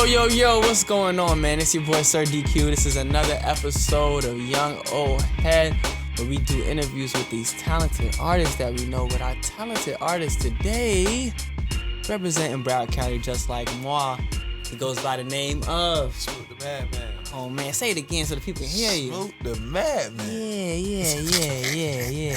Yo, what's going on, man? It's your boy, Sir DQ. This is another episode of Young Old Head, where we do interviews with these talented artists that we know. But our talented artist today, representing Broward County just like moi, he goes by the name of Smook the Madman. Oh man, say it again so the people can hear you. Smook the Madman. Yeah.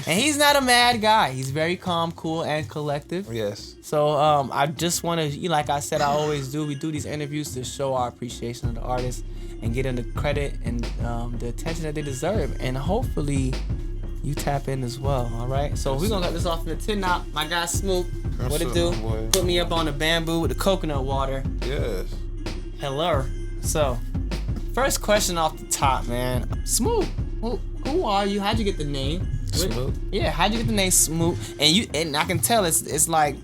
And he's not a mad guy. He's very calm, cool, and collective. Yes. So I just want to, like I said, I always do. We do these interviews to show our appreciation of the artists and get them the credit and the attention that they deserve. And hopefully you tap in as well. All right. So we're gonna cut this off in the tin now. My guy Smook, what it do? Put me up on the bamboo with the coconut water. Yes. Hello. So, first question off the top, man. Smook, who are you? How'd you get the name? Smook? Yeah, how'd you get the name Smook? And I can tell it's like,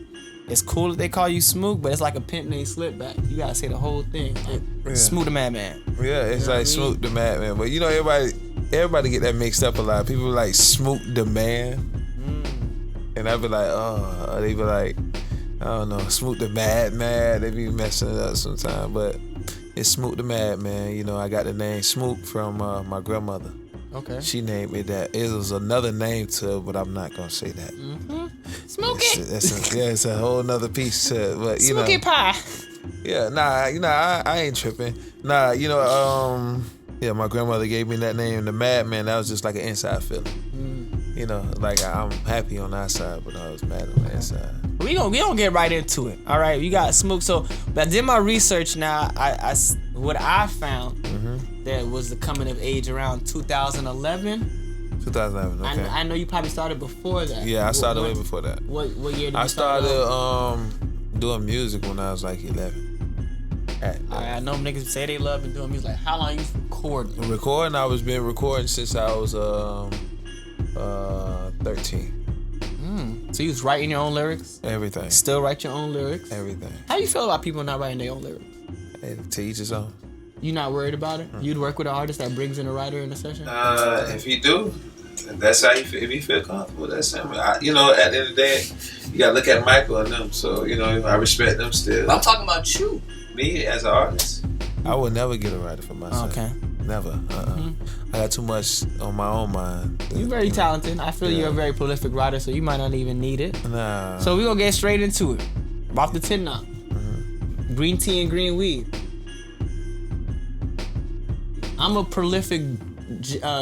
it's cool that they call you Smook, but it's like a pimp named Slipback. You gotta say the whole thing. Like, Smook the Madman. Yeah, it's like Smook the Madman. But you know, everybody get that mixed up a lot. People like Smook the Man. And I be like, oh, they be like, I don't know, Smook the Madman. They be messing it up sometimes, but it's Smook the Madman. You know, I got the name Smook from my grandmother. Okay. She named me that. It was another name to it, but I'm not gonna say that. Smokey. It's a whole nother piece to it. But Smokey pie. Yeah, I ain't tripping. Yeah, my grandmother gave me that name, the Madman. That was just like an inside feeling. You know, like I'm happy on the outside, but I was mad on the inside. We gonna get right into it. All right, we got Smook. So I did my research. Now, what I found that was the coming of age around 2011. 2011. Okay. I know you probably started before that. Yeah, I started way before that. What year did you I start? started doing music when I was like 11. I know niggas say they love and doing music. Like, how long you recording? Recording, I was been recording since I was 13. So you was writing your own lyrics? Everything. Still write your own lyrics? Everything. How you feel about people not writing their own lyrics? Hey, to each his own. You not worried about it? You'd work with an artist that brings in a writer in a session? If you do, that's how you feel. If you feel comfortable, that's him. At the end of the day, you gotta look at Michael and them. So I respect them still. I'm talking about you. Me as an artist, I would never get a writer for myself. Okay. Never. I got too much on my own mind. You're very talented. I feel you're a very prolific writer, so you might not even need it. Nah. So we're gonna get straight into it. Off the tin now. Green tea and green weed. I'm a prolific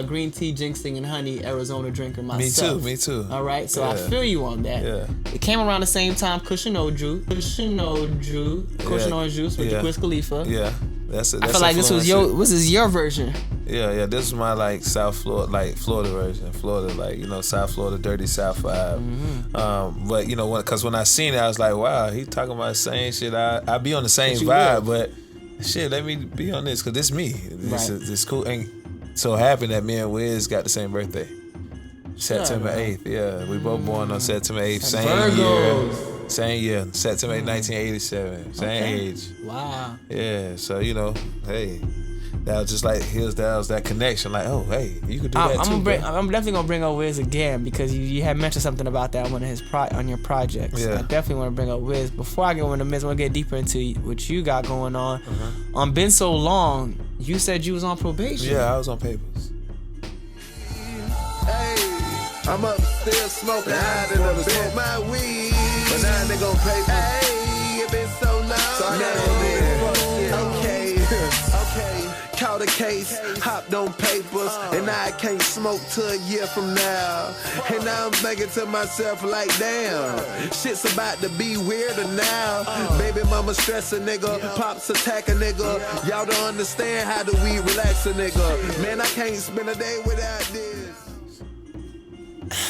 green tea, ginseng, and honey Arizona drinker myself. Me too. All right, so I feel you on that. Yeah. It came around the same time Cushion orange juice with the Wiz Khalifa. Yeah. That's I feel like this is your version. Yeah. This is my like South Florida, like Florida version. Florida, like South Florida, dirty South vibe. But because when I seen it, I was like, wow, he talking about the same shit. I be on the same vibe, but shit, let me be on this because this me. This cool. And so happened that me and Wiz got the same birthday, September 8th. Yeah, we both born on September 8th, same year, September 8th, 1987, same age. Wow. Yeah, so hey, that was just like that was that connection. Like, oh, hey, you could do that too. I'm definitely gonna bring up Wiz again because you had mentioned something about that on one of his on your projects. Yeah. I definitely want to bring up Wiz. Before I get into Wiz, I want to get deeper into what you got going on. On Been So Long, you said you was on probation. Yeah, I was on papers. Hey, I'm up still smoking high in the bed, my weed. But now they gon' pay for. Hey, it been so long. So I gotta okay. Caught a case, hopped on papers, and now I can't smoke till a year from now. And now I'm thinking to myself like, damn, shit's about to be weirder now. Baby mama stress a nigga, pops attack a nigga. Y'all don't understand how do we relax a nigga. Man, I can't spend a day without this.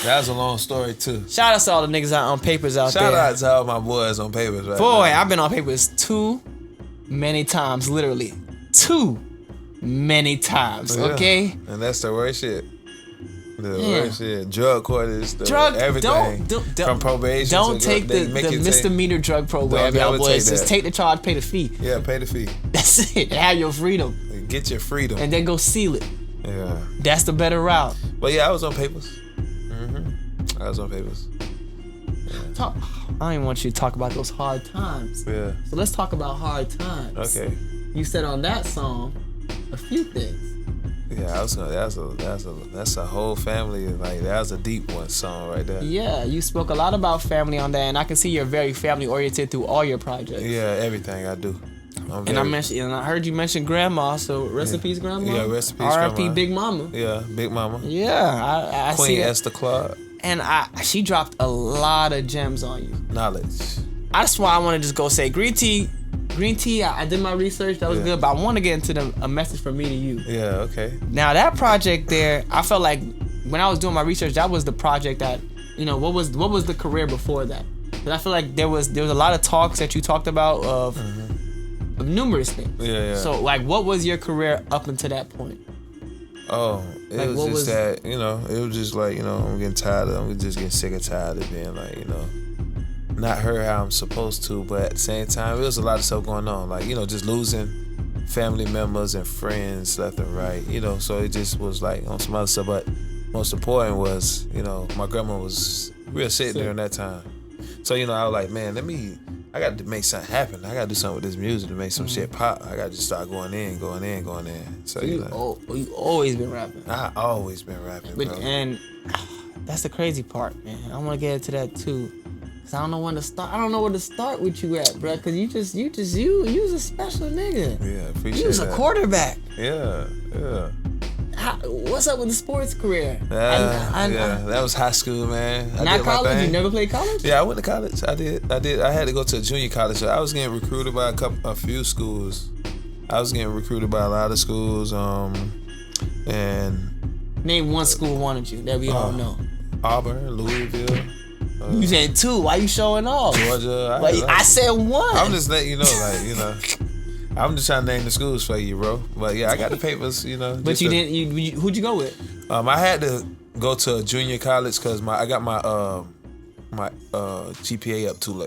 That was a long story too. Shout out to all the niggas out on papers out there. Shout out to all my boys on papers right Boy, now. I've been on papers too many times, literally. Too many times, okay? And that's the worst shit. Worst shit. Drug court is everything. Don't, from probation. Don't take the misdemeanor drug program, y'all boys. Just take the charge, pay the fee. Yeah, pay the fee. That's it. Have your freedom. Get your freedom. And then go seal it. Yeah. That's the better route. But yeah, I was on papers. I was on papers. I don't even want you to talk about those hard times. Yeah. So let's talk about hard times. Okay. You said on that song a few things. Yeah, I was gonna. That's a whole family. Like that was a deep one song right there. Yeah, you spoke a lot about family on that, and I can see you're very family oriented through all your projects. Yeah, everything I do. And I heard you mention grandma. So rest in peace, grandma. Yeah, rest in peace, R.I.P. grandma. Big Mama. Yeah, Big Mama. Yeah, I Queen see that. Esther Clark. And she dropped a lot of gems on you. Knowledge. That's why I want to just go say Green Tea. I did my research. That was good, but I want to get into a message from me to you. Yeah. Okay. Now that project there, I felt like when I was doing my research, that was the project that, what was the career before that? Because I feel like there was a lot of talks that you talked about of numerous things. Yeah. So like, what was your career up until that point? Oh, it was just that, it was just like, I'm just getting sick and tired of being like, not heard how I'm supposed to, but at the same time, it was a lot of stuff going on. Like, just losing family members and friends left and right, so it just was like on some other stuff. But most important was, my grandma was real sick during that time. So, I was like, man, I got to make something happen. I got to do something with this music to make some shit pop. I got to just start going in. So, you always been rapping. I always been rapping, bro. And that's the crazy part, man. I want to get into that too. Cause I don't know when to start. I don't know where to start with you at, bro. Cause you was a special nigga. Yeah, appreciate that. You was a quarterback. Yeah. What's up with the sports career? That was high school, man. Not college? You never played college? Yeah, I went to college. I did. I had to go to a junior college. So I was getting recruited by a few schools. I was getting recruited by a lot of schools. And name one school wanted you that we all know. Auburn, Louisville. You said two. Why you showing off? Georgia. I said one. I'm just letting you know, I'm just trying to name the schools for you, bro. But yeah, I got the papers, But you didn't. Who'd you go with? I had to go to a junior college because I got my GPA up too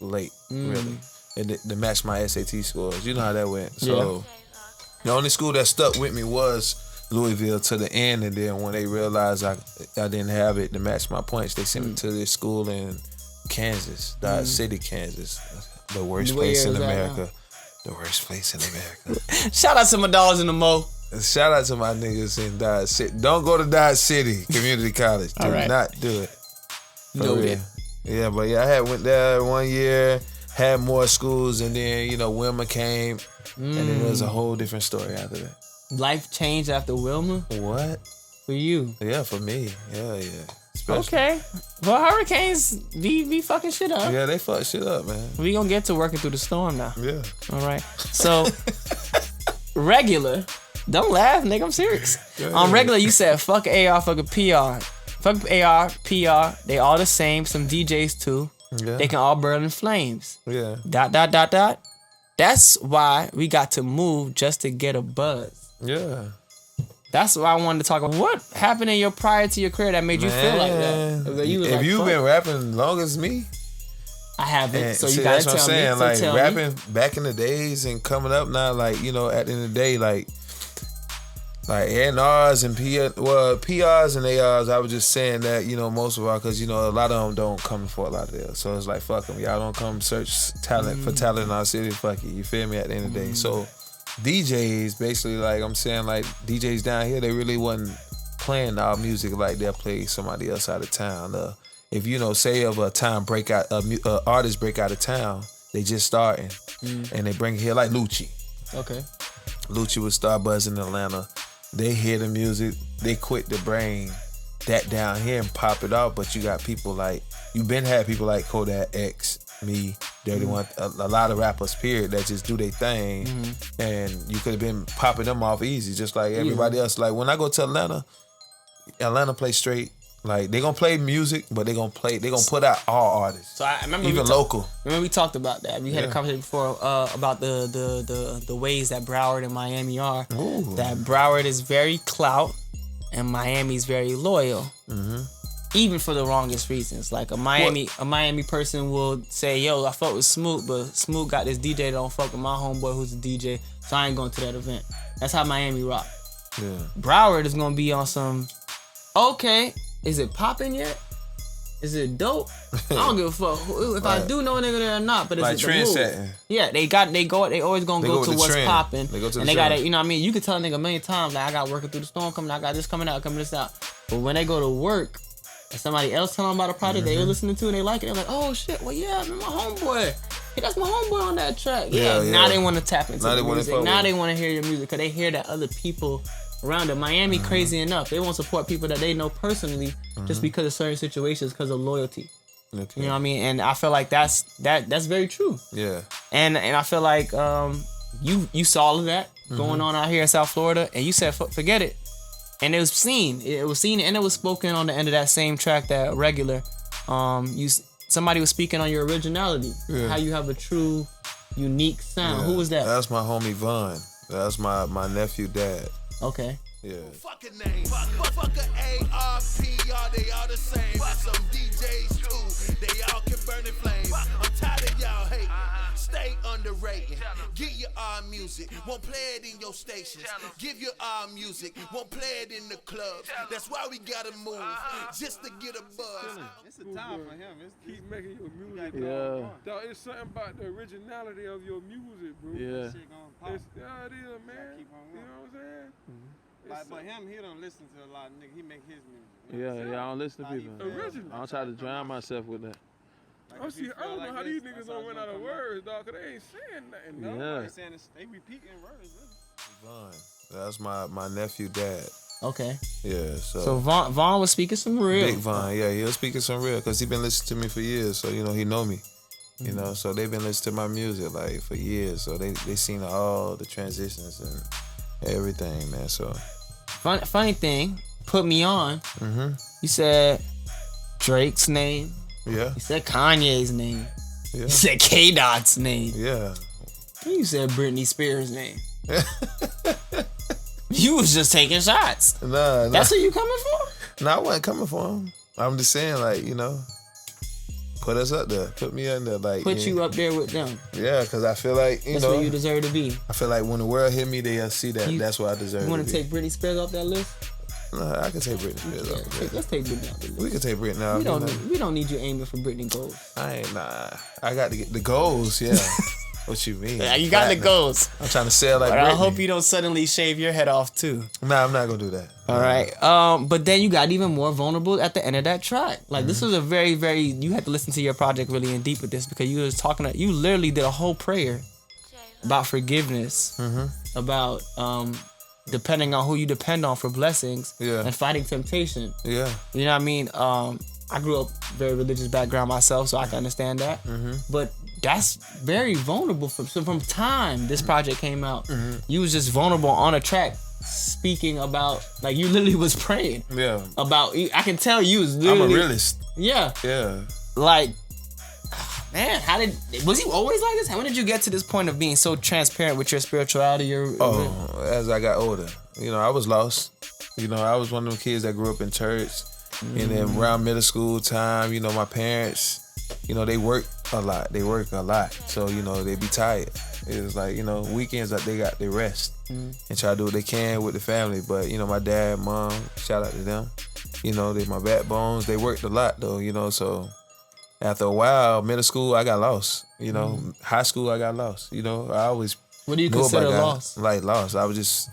late, really, and to match my SAT scores. You know how that went. So the only school that stuck with me was Louisville to the end, and then when they realized I didn't have it to match my points, they sent me to this school in Kansas, Dodge City, Kansas, the worst place in America. The worst place in America. Shout out to my dogs in the Mo. Shout out to my niggas in Dodge City. Don't go to Dodge City Community College. Do not do it. No real. Yeah, but I went there 1 year, had more schools, and then Wilma came, and then it was a whole different story after that. Life changed after Wilma? What? For you? Yeah, for me. Yeah. Especially. Okay. Well, hurricanes be fucking shit up. Yeah, they fuck shit up, man. We gonna get to working through the storm now. Yeah. All right. So, regular. Don't laugh, nigga. I'm serious. On regular, you said fuck AR, fuck a PR. Fuck AR, PR. They all the same. Some DJs too. Yeah. They can all burn in flames. Yeah. ... That's why we got to move just to get a buzz. Yeah. That's why I wanted to talk about what happened in your prior to your career that made you feel like that. If you've been rapping long as me, I haven't. and so you gotta tell me. That's what I'm saying. So like tell rapping me. back in the days and coming up now, like at the end of the day, like A&Rs and PRs and ARs. I was just saying that most of our, because a lot of them don't come for a lot of them. So it's like fuck them. Y'all don't come search talent for talent in our city. Fuck it. You feel me? At the end of the day, so. DJs, basically, like I'm saying, like DJs down here, they really wasn't playing our music like they'll play somebody else out of town. If say of a time artist break out of town, they just starting and they bring it here like Lucci. Okay. Lucci would start buzzing in Atlanta. They hear the music, they quit to bring that down here and pop it out. But you got people like had people like Kodak X, me, Dirty One, a lot of rappers, period, that just do their thing, and you could have been popping them off easy, just like everybody else. Like when I go to Atlanta play straight. Like they gonna play music, but they gonna put out all artists. So I remember even local. Remember we talked about that. We had a conversation before about the ways that Broward and Miami are. Ooh. That Broward is very clout, and Miami's very loyal. Mm-hmm. Even for the wrongest reasons. Like a Miami person will say, yo, I fuck with Smook, but Smook got this DJ that don't fuck with my homeboy who's a DJ, so I ain't going to that event. That's how Miami rock. Yeah. Broward is gonna be on some, okay, is it popping yet? Is it dope? I don't give a fuck if I do know a nigga there or not. But it's like the trend move. setting. Yeah, they always gonna go to what's popping. And they gotta, you know what I mean? You can tell a nigga a million times, like, I got working through the storm coming, I got this coming out, this out. But when they go to work and somebody else tell them about a project they were listening to and they like it, they're like, oh shit, well yeah, man, my homeboy. Hey, that's my homeboy on that track. Yeah. Now they want to tap into the music. Now they want to hear your music because they hear that other people around them. Miami crazy enough. They won't support people that they know personally just because of certain situations, because of loyalty. Okay. You know what I mean? And I feel like that's very true. Yeah. And I feel like you saw all of that going on out here in South Florida, and you said forget it. And it was seen. It was seen, and it was spoken on the end of that same track, that regular. Somebody was speaking on your originality, how you have a true, unique sound. Who was that? That's my homie Vaughn. That's my nephew dad. Okay. Yeah. Fucking name. Fuck a ARP, y'all, they all the same. And some DJs too, they all can burn in flames. I'm tired of y'all hating. Stay underrated. Get your our music, won't play it in your stations. Give your our music, won't play it in the clubs. That's why we gotta move, just to get a buzz. It's a time for him. It's keep making your music. Yeah. Dog, it's something about the originality of your music, bro. Yeah. It is, man. You know what I'm saying? But him, he don't listen to a lot of niggas. He make his music. Yeah, I don't listen to people. Original. I don't try to drown myself with that. I don't know how these niggas don't run out of words, dog, because they ain't saying nothing, dog. Yeah. They repeating words, Vaughn. That's my nephew dad. Okay. Yeah, so Vaughn was speaking some real. Big Vaughn, yeah, he was speaking some real, because he been listening to me for years, so, you know, he know me. You know, so they've been listening to my music, like, for years, so they seen all the transitions and everything, man, so. Funny thing, put me on. You said Drake's name. Yeah. You said Kanye's name. Yeah. You said K-Dot's name. Yeah. You said Britney Spears' name. You was just taking shots. Nah. That's what you coming for? No, I wasn't coming for him. I'm just saying, like, you know, put us up there. Put me in there. Like, put you up there with them. Yeah, because I feel like, that's where you deserve to be. I feel like when the world hit me, they'll see that. That's what I deserve to be. You want to take Britney Spears off that list? No, I can take Britney Spears off the list. Let's take Britney off the list. We can take Britney off. We don't need you aiming for Britney goals. I got to get the goals, yeah. What you mean? Yeah, you got the goals. I'm trying to sell like but Britney. I hope you don't suddenly shave your head off too. Nah, I'm not going to do that. All right. But then you got even more vulnerable at the end of that track. Like, this was a very, very, you had to listen to your project really in deep with this, because you was talking, you literally did a whole prayer about forgiveness, about depending on who you depend on for blessings, and fighting temptation. Yeah. You know what I mean? I grew up very religious background myself, so I can understand that. But that's very vulnerable. From time this project came out, you was just vulnerable on a track, speaking about, like, you literally was praying. Yeah. About, I can tell you was literally. I'm a realist. Yeah. Yeah. Like, man, was you always like this? When did you get to this point of being so transparent with your spirituality? As I got older. You know, I was lost. You know, I was one of them kids that grew up in church. And then around middle school time, you know, my parents, you know, they work a lot. So, you know, they be tired. It was like, you know, weekends that they rest and try to do what they can with the family. But, you know, my dad, mom, shout out to them. You know, they my backbones. They worked a lot though, you know, so after a while, middle school, I got lost. You know, high school, I got lost. You know, I always. What do you consider lost? Like lost. I was just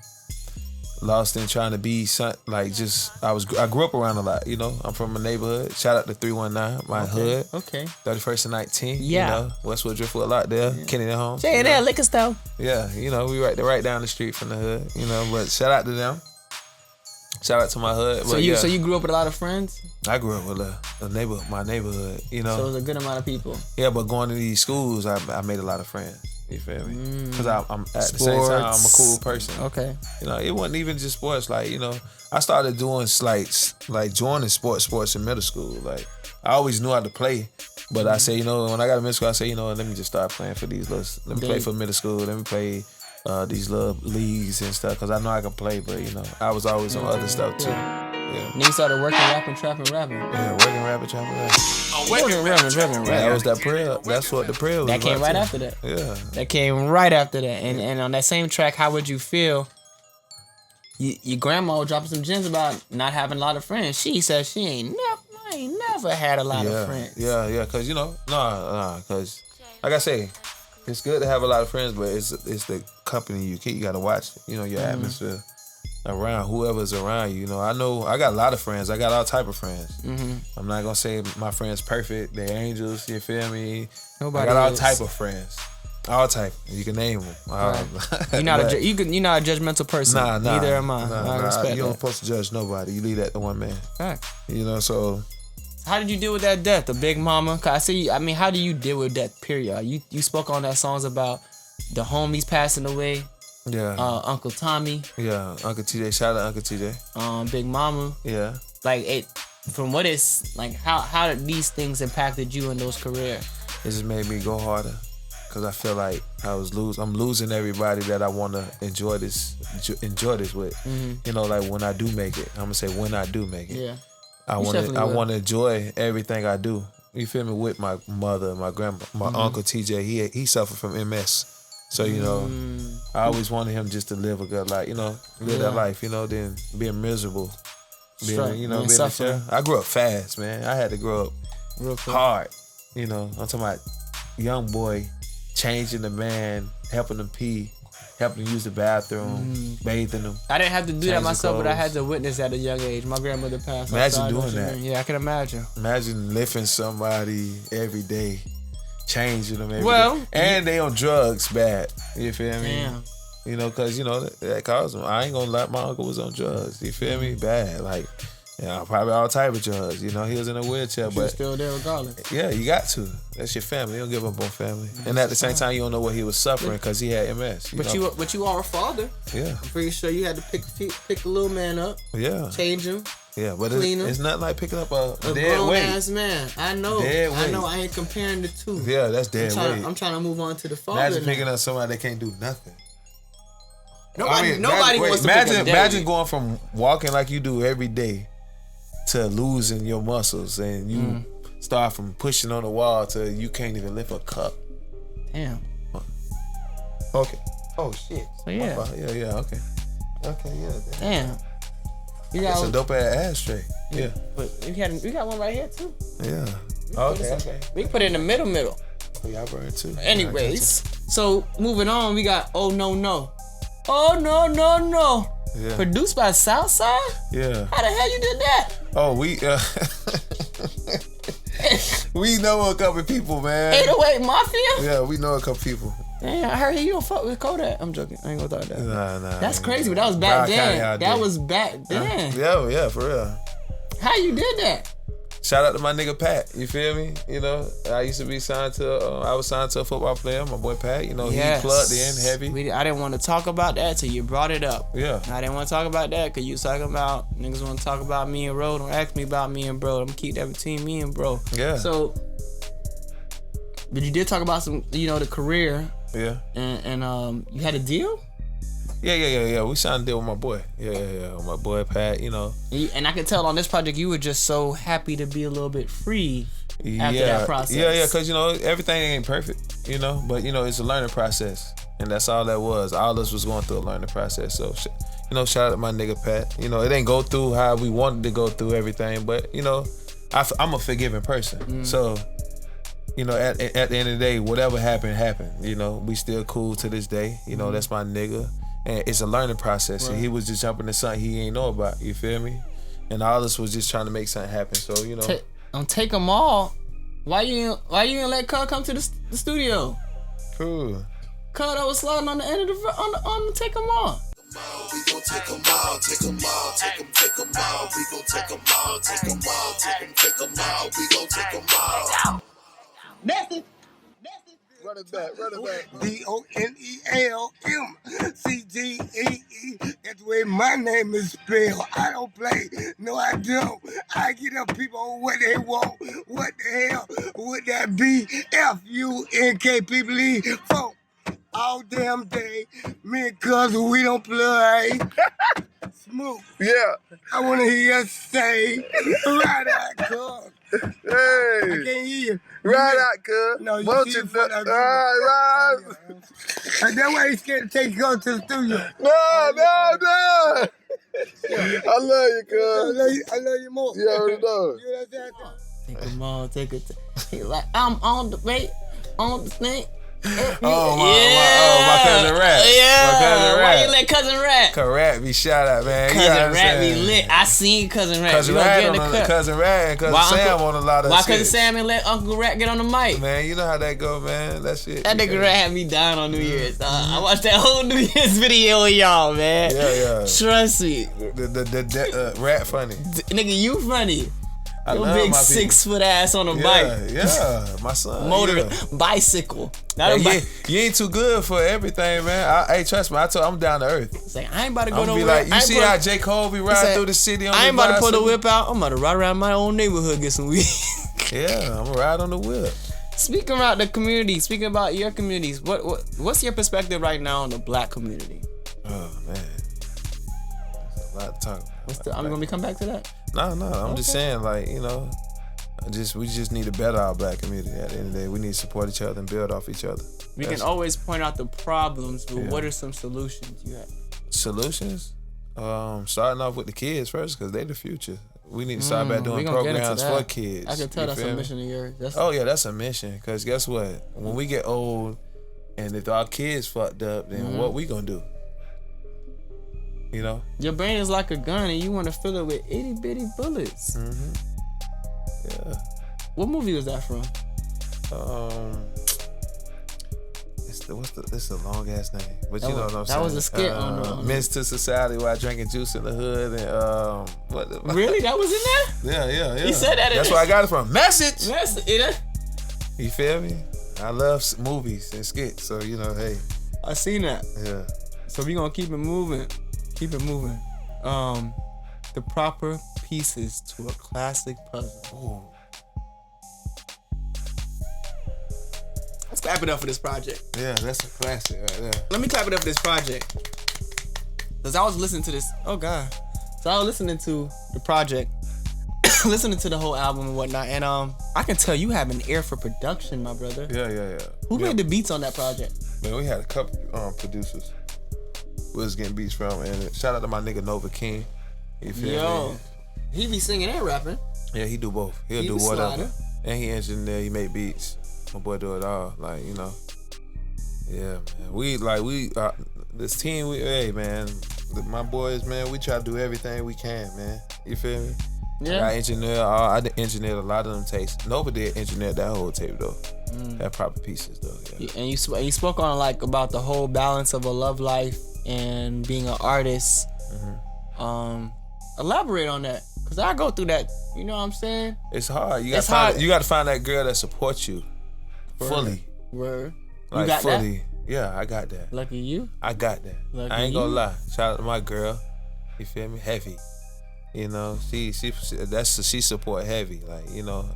lost in trying to be like I grew up around a lot, you know. I'm from a neighborhood. Shout out to 319, my hood. Okay. 31st and 19. Yeah. You know, Westwood Driftwood a lot there. Kennedy Home. Jay, there, liquor store. Yeah, you know, we right down the street from the hood, you know, but shout out to them. Shout out to my hood. So you grew up with a lot of friends? I grew up with my neighborhood, you know. So it was a good amount of people. Yeah, but going to these schools, I made a lot of friends. You feel me? Because I'm at sports. the same time, I'm a cool person. Okay. You know, it wasn't even just sports. Like, you know, I started doing like joining sports in middle school. Like, I always knew how to play, but I say, you know, when I got to middle school, I say, you know, let me just start playing for these let me play for middle school. Let me play these little leagues and stuff, because I know I can play, but, you know, I was always on other stuff too. Yeah. And then you started working, rapping, trapping, rapping. Yeah, working, rapping, trapping, rapping. Working, rapping. That was that prayer. That's what the prayer was. That came right too. After that. Yeah. That came right after that. And on that same track, how would you feel? Your grandma dropping some gems about not having a lot of friends. She said she ain't never never had a lot of friends. Yeah, cause cause like I say, it's good to have a lot of friends, but it's the company you keep. You gotta watch, your atmosphere around whoever's around you. I know I got a lot of friends. I got all type of friends. I'm not gonna say my friends perfect. They're angels. You feel me? Nobody I got all is. type of friends. All type. You can name them. Right. You're not you're not a judgmental person. Nah. Neither am I. I respect you don't that. supposed to judge nobody. You leave that to one man. Fact. So. How did you deal with that death, the big mama? Cause I see. I mean, how do you deal with death? Period. You spoke on that songs about the homies passing away. Yeah. Uncle Tommy. Yeah. Uncle TJ. Shout out Uncle TJ. Big mama. Yeah. Like it. From what it's like, how did these things impacted you in those careers? It just made me go harder. Cause I feel like I'm losing everybody that I want to enjoy this with. Like when I do make it, I'm gonna say when I do make it. Yeah. I want to enjoy everything I do. You feel me? With my mother, my grandma, my uncle TJ. He suffered from MS, so I always wanted him just to live a good life. Live that life. Then being miserable, being suffering. I grew up fast, man. I had to grow up Real quick. hard. I'm talking about young boy. Changing the man, helping them pee, helping them use the bathroom, bathing them. I didn't have to do that Changing myself, but I clothes. had to witness at a young age. My grandmother passed. Imagine outside, doing that. Yeah, I can imagine. Imagine lifting somebody every day, changing them every Well, day. And they on drugs bad. You feel me? Damn. Cause that caused them. I ain't gonna lie, my uncle was on drugs. You feel me? Bad. Like, probably all type of drugs. He was in a wheelchair, But but still there regardless. yeah, you got to. That's your family. You don't give up on family. And at the same time, you don't know what he was suffering because he had MS. But you are a father. Yeah. I'm pretty sure you had to pick the little man up, Yeah. change him. Yeah, but Clean him. it's not like picking up a A dead grown weight. ass man. I know. Dead I weight. know. I ain't comparing the two. Yeah, that's dead weight. I'm trying to move on to the father. Imagine now. picking up somebody that can't do nothing. Nobody wants to imagine, pick up imagine dead going from walking like you do every day to losing your muscles, and you start from pushing on the wall to you can't even lift a cup. Damn. Okay. Oh shit. So yeah. Yeah. Okay. Yeah. Damn. You It's a got. dope ass ashtray. Yeah. But we got one right here too. Yeah. Okay. We can put it in the middle. Oh, y'all burn too. Anyways, so moving on, we got Oh No No. Oh No No No. Yeah. Produced by Southside? Yeah. How the hell you did that? Oh, we know a couple people, man. 808 Mafia? Yeah, we know a couple people. Damn, I heard you don't fuck with Kodak. I'm joking. I ain't gonna talk that. Nah. That's crazy, but that was back Broward County, then. I That did. was back then. Yeah, for real. How you did that? Shout out to my nigga Pat. You feel me? I used to be signed to. I was signed to a football player. My boy Pat. He plugged in heavy. I didn't want to talk about that till you brought it up. Yeah. I didn't want to talk about that because you was talking about niggas want to talk about me and bro. Don't ask me about me and bro. I'm gonna keep that between me and bro. Yeah. So, but you did talk about some, the career. Yeah. And you had a deal. Yeah. We signed a deal with my boy. Yeah. With my boy Pat. And I could tell on this project you were just so happy to be a little bit free after that process. Yeah. Because everything ain't perfect. But it's a learning process, and that's all that was. All of us was going through a learning process. So shout out to my nigga Pat. It didn't go through how we wanted to go through everything, but I'm a forgiving person. So. At the end of the day, whatever happened. We still cool to this day. That's my nigga. And it's a learning process. Right. He was just jumping to something he ain't know about. You feel me? And all this was just trying to make something happen. So, Don't take them all. Why you didn't let Cud come to the studio? Cool. Cud, I was sliding on the end of on the take them all. We gon' take them all, take them all, take them all. We gon' take them all, take them all, take them all. We gon' take them all. Nasty. Run it back. DONELMCGEE. That's the way my name is spelled. I don't play. No, I don't. I get up people what they want. What the hell would that be? FUNK people eat folk all damn day. Me and Cuz, we don't play. Smook. Yeah. I want to hear you say, right out, Cuz. Hey. I can't hear you. Right out, cuz. No, you Won't see you it before I do it. right. And that's why he's scared to take you to the studio. No. I love you, cuz. I love you more. You already know. You understand? Take them all, take it. He like, I'm on the bait, on the snake. My cousin Rat. Yeah. My cousin Rat. Why you let cousin Rat? Cousin Rat be shout out, man. Cousin Rat be lit. I seen cousin Rat. Cousin Rat and cousin Sam on a lot of Why shit. cousin Sam and let Uncle Rat get on the mic? Man, you know how that go, man. That shit. That nigga Rat had me dying on New Year's. I watched that whole New Year's video with y'all, man. Yeah. Trust me. The Rat funny. Nigga, you funny. I Your love big my 6-foot ass on a bike. Yeah, my son. Motor, bicycle. You ain't too good for everything, man. Hey, trust me. I'm down to earth. It's like, I ain't about to go I'm nowhere. be like, you see how J. Cole be riding through the city on the I ain't about to bicycle? pull the whip out. I'm about to ride around my own neighborhood, get some weed. Yeah, I'm gonna ride on the whip. Speaking about the community, speaking about your communities, what's your perspective right now on the black community? Oh man, that's a lot to talk about. I'm gonna come back to that. No, I'm just saying, like, you know, we just need to better our black community. At the end of the day, we need to support each other and build off each other. We can always point out the problems, but what are some solutions you have? Solutions? Starting off with the kids first, because they the future. We need to start back doing programs for kids. I can tell that's a mission of yours. That's a mission. Because guess what? When we get old and if our kids fucked up, then what we gonna do? You know? Your brain is like a gun and you want to fill it with itty bitty bullets. Yeah. What movie was that from? It's a long ass name, but you know what I'm saying. That was a skit on Men's to Society while drinking juice in the hood and what? Really? That was in there? Yeah. He said that. That's where I got it from. Message. You feel me? I love movies and skits, so you know, hey. I seen that. Yeah. So we gonna keep it moving. Keep it moving. The proper pieces to a classic puzzle. Ooh. Let's clap it up for this project. Yeah, that's a classic right there. Let me clap it up for this project. Cause I was listening to this. Oh God. So I was listening to the project, listening to the whole album and whatnot, and I can tell you have an ear for production, my brother. Yeah. Who made the beats on that project? Man, we had a couple producers. We was getting beats from, and shout out to my nigga Nova King. You feel me? He be singing and rapping. Yeah, he do both. He'll do whatever. Slider. And he engineer, he make beats. My boy do it all. Like, you know. Yeah, man. We this team, hey man, my boys, man, we try to do everything we can, man. You feel me? Yeah. I engineered a lot of them tapes. Nova did engineer that whole tape though. That proper pieces though. Yeah. And you spoke on like about the whole balance of a love life and being an artist. Elaborate on that, cause I go through that. You know what I'm saying? It's hard. You got to find that girl that supports you fully. Word. Like, you got fully. That? Yeah, I got that. Lucky you. I got that. Lucky I ain't gonna lie. Shout out to my girl. You feel me? Heavy. You know, she support heavy. Like, you know.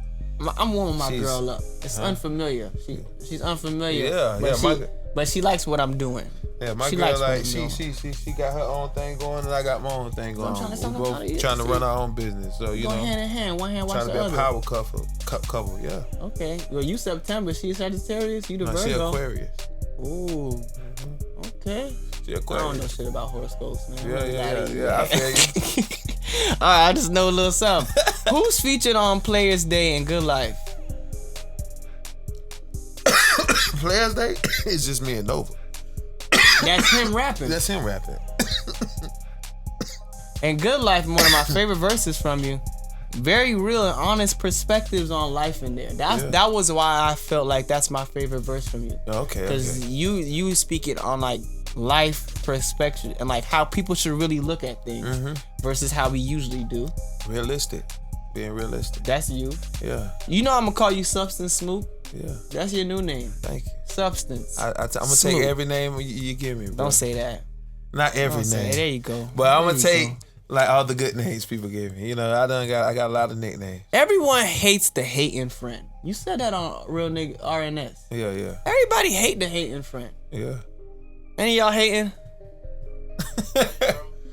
I'm warming my girl up. It's unfamiliar. She's unfamiliar. Yeah, but she likes what I'm doing. Yeah, my girl like she got her own thing going and I got my own thing going. We're both trying to run our own business. So you know, hand in hand, one hand wash the other. Trying to be a power couple. Yeah. Okay. Well, you September. She's Sagittarius. You the Virgo. She Aquarius. Ooh. Okay. She Aquarius. I don't know shit about horoscopes, man. Yeah. I feel you. All right, I just know a little something. Who's featured on Players Day and Good Life? Players Day? It's just me and Nova. That's him rapping. That's him rapping. And Good Life, one of my favorite verses from you. Very real and honest perspectives on life in there. That was why I felt like that's my favorite verse from you. Okay. Because you speak it on like life perspective and like how people should really look at things versus how we usually do. Realistic. Being realistic. That's you. Yeah. You know I'm gonna call you Substance Smook. Yeah. That's your new name. Thank you. Substance. I'm gonna take every name you give me, bro. Don't say that. Not every name. There you go. But I'm gonna take like all the good names people give me. You know, I got a lot of nicknames. Everyone hates the hating friend. You said that on Real Nigga RNS. Yeah. Everybody hate the hating friend. Yeah. Any of y'all hating?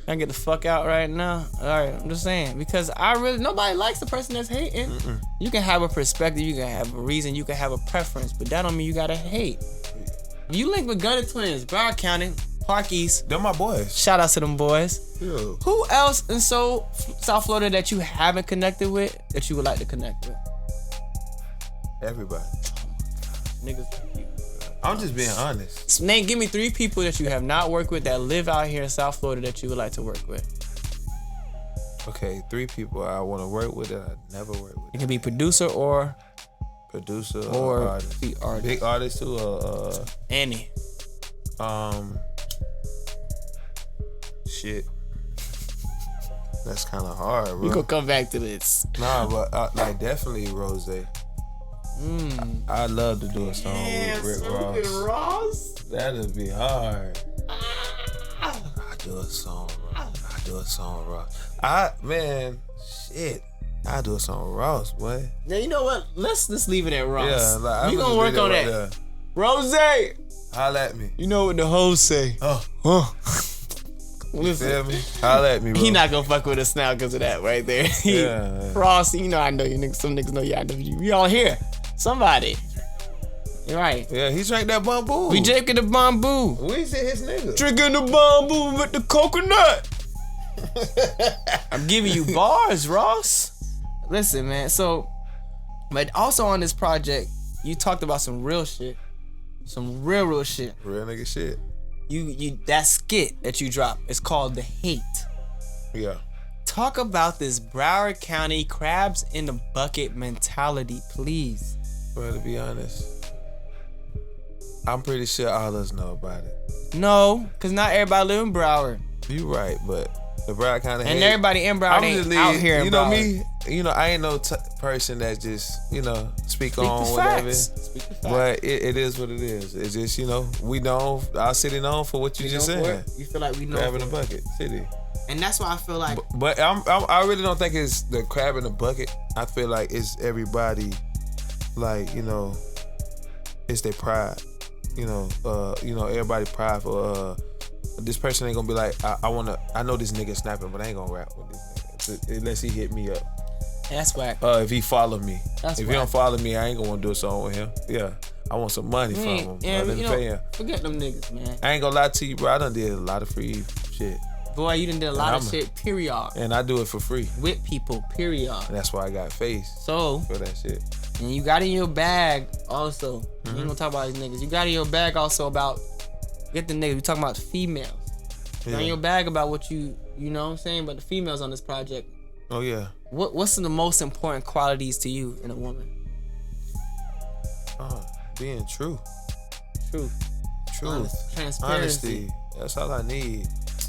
I get the fuck out right now. All right, I'm just saying because nobody likes the person that's hating. You can have a perspective, you can have a reason, you can have a preference, but that don't mean you gotta hate. You link with Gunner Twins, Broward County, Park East. They're my boys. Shout out to them boys. Yeah. Who else in South Florida that you haven't connected with that you would like to connect with? Everybody. Niggas. I'm just being honest. Nate, give me 3 people that you have not worked with that live out here in South Florida that you would like to work with. Okay, 3 people I want to work with that I never worked with. It can be producer or artist. the artist. Big artist too. Any. Shit. That's kind of hard, bro. We gonna come back to this. Nah, but like definitely Rose. I'd love to do a song with Rick Ross. That'd be hard. I do a song, bro. I do a song with Ross. I do a song with Ross, boy. Now you know what? Let's just leave it at Ross. Yeah, like, we gonna work on that. There. Rose, Holla at me. you know what the hoes say? Listen, Feel me? Holla at me, bro. he not gonna fuck with us now because of that right there. Yeah. Ross, you know I know you niggas. Some niggas know I know you. We all here. Somebody. You're right. Yeah, he drank that bamboo. We drinking the bamboo. We said his nigga. Drinking the bamboo with the coconut. I'm giving you bars, Ross. Listen, man. So, but also on this project, you talked about some real shit. Some real shit. Real nigga shit. You that skit that you dropped is called The Hate. Yeah. Talk about this Broward County crabs in the bucket mentality, please. Well, to be honest, I'm pretty sure all of us know about it. No, cause not everybody live in Broward, You right, but the Broward County and hate, everybody in Broward ain't out here. You in know Broward. me. I ain't no person that just speak Speak on the whatever. facts. Speak the facts. But it is what it is. It's just we know our city known for what you We just know for said. it. You feel like we know, Crab in the for it. bucket city. And that's why I feel like But I really don't think it's the crab in the bucket. I feel like it's everybody, like it's their pride. Everybody pride for this person ain't gonna be like I know this nigga snapping, but I ain't gonna rap with this nigga unless he hit me up. that's whack. If he follow me. That's if whack. he don't follow me, I ain't gonna wanna do a song with him. Yeah. I want some money from him. Let me pay him. Forget them niggas, man. I ain't gonna lie to you, bro. I done did a lot of free shit. Boy, you done did a lot of I'm a- shit, period. And I do it for free. With people, period. And that's why I got face So, for that shit. and you got in your bag also. You ain't gonna talk about these niggas. You got in your bag also about, get the niggas, we talking about females. You got in your bag about what you know what I'm saying, but the females on this project. Oh yeah. What's the most important qualities to you in a woman? Being true. Truth. Transparency. Honesty. That's all I need.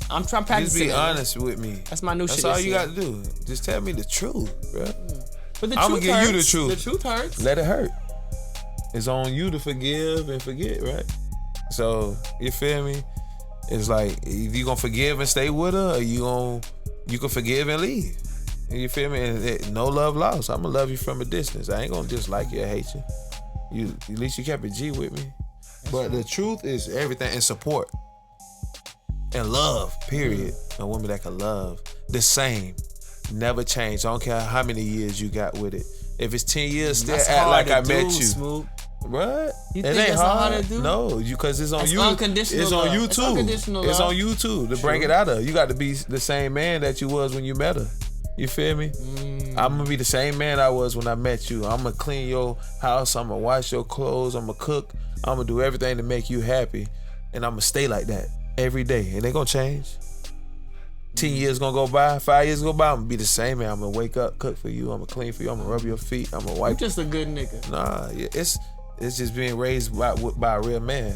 I'm trying to practice Just be it. honest with me. That's my new That's shit. all this you year. got to do. Just tell me the truth, bro. But the I'ma truth give you the hurts. truth. The truth hurts. Let it hurt. It's on you to forgive and forget, right? So, you feel me? It's like, if you gonna forgive and stay with her, or you can forgive and leave. You feel me? And no love lost. I'ma love you from a distance. I ain't gonna dislike you or hate you. At least you kept it G with me. But the truth is everything, and support. And love, period. A woman that can love. The same. Never change. I don't care how many years you got with it. If it's 10 years, still That's act hard like to I met do, you. Smook. What? You It think ain't that's hard. hard to do? No, because it's on That's you. unconditional It's on love. you That's too. unconditional It's love. on you too to bring it out of. You got to be the same man that you was when you met her. You feel me? I'm gonna be the same man I was when I met you. I'm gonna clean your house. I'm gonna wash your clothes. I'm gonna cook. I'm gonna do everything to make you happy, and I'm gonna stay like that every day. It ain't gonna change. 10 years gonna go by, 5 years go by, I'm gonna be the same man. I'm gonna wake up, cook for you, I'm gonna clean for you, I'm gonna rub your feet, I'm gonna You wipe. just a good nigga. Nah, yeah, it's just being raised by a real man.